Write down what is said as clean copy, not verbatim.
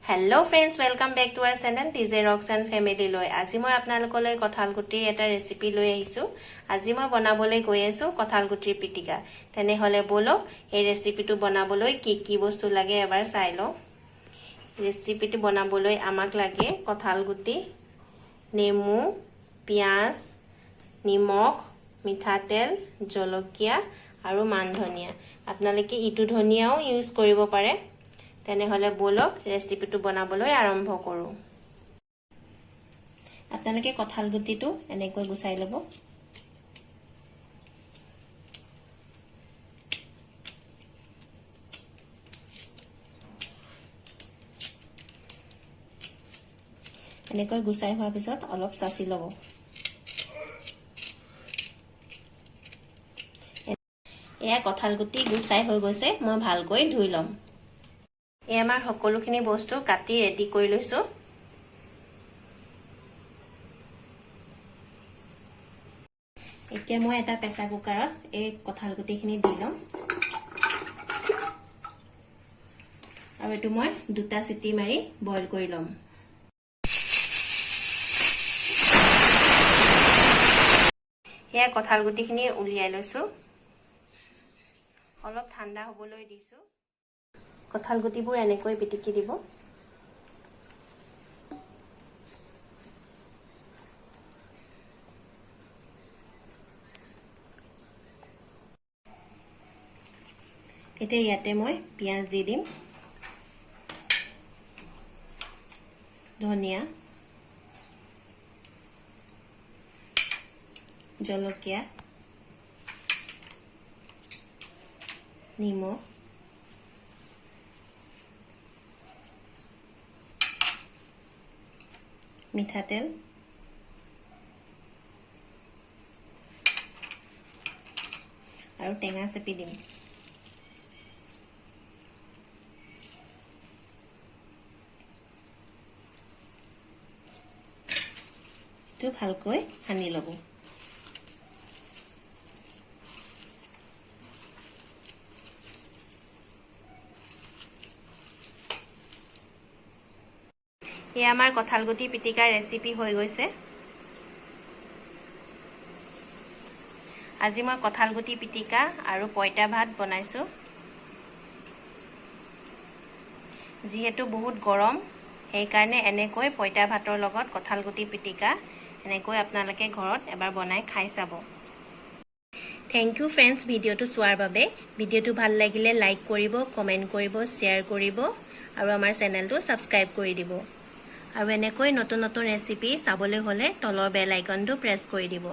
Hello friends, welcome back to our channel TJ rocks and family লৈ আজি মই আপোনালোকলৈ কঁঠাল গুটিৰ এটা ৰেচিপি লৈ আহিছো। আজি মই বনাবলৈ গৈ আছো কঁঠাল গুটিৰ পিটিকা। তেনেহলে বলক এই ৰেচিপিটো বনাবলৈ কি বস্তু লাগে এবাৰ চাই লওঁ। ৰেচিপিটো বনাবলৈ আমাক লাগে কঁঠাল গুটি, নেমু, পিয়াজ, নিমখ, মিঠাতেল, জলকীয়া আৰু মান ধনিয়া। আপোনালোকে ইটো ধনিয়াও ইউজ কৰিব পাৰে। তেনেহলে বলক ৰেচিপিটো বনাবলৈ আৰম্ভ কৰো। আপোনালোকে কঁঠাল গুটিটো এনেকৈ গুছাই লব। এনেকৈ গুছাই হোৱাৰ পিছত অলপ চাচি লব। এয়া কঁঠাল গুটি গুছাই হৈ গৈছে, মই ভালকৈ ধুই লম। এই আমাৰ সকলোখিনি বস্তু কাটি ৰেডি কৰি লৈছো। এতিয়া মই এটা প্ৰেছাৰ কুকাৰত এই কঁঠাল গুটিখিনি দি লম আৰু এটো মই দুটা চিটি মাৰি বইল কৰি লম। এয়া কঁঠাল গুটিখিনি উলিয়াই লৈছো, অলপ ঠাণ্ডা হ'বলৈ দিছো। কঁঠাল গুটিবোৰ এনেকৈ পিটিকি দিব। এতিয়া ইয়াতে মই পিয়াজ দি দিম, ধনিয়া, জলকীয়া, নিমখ, মিঠাতেল, আৰু টেঙা চেপি দিম। এইটো ভালকৈ সানি ল'ব। এই আমাৰ কঁঠাল গুটি পিটিকাৰ ৰেচিপি হৈ গৈছে। আজি মই কঁঠাল গুটি পিটিকা আৰু পইতা ভাত বনাইছো। যিহেতু বহুত গৰম, সেই কাৰণে এনেকৈ পইতা ভাতৰ লগত কঁঠাল গুটি পিটিকা এনেকৈ আপোনালোকে ঘৰত এবাৰ বনাই খাই চাব। থ্যাংক ইউ ফ্ৰেণ্ডছ ভিডিঅ'টো চোৱাৰ বাবে। ভিডিঅ'টো ভাল লাগিলে লাইক কৰিব, কমেন্ট কৰিব, শ্বেয়াৰ কৰিব আৰু আমাৰ চেনেলটো সাবস্ক্ৰাইব কৰি দিব। আৰু এনেকৈ নতুন নতুন ৰেচিপি চাবলৈ হলে তলৰ বেল আইকনটো প্ৰেছ কৰি দিব।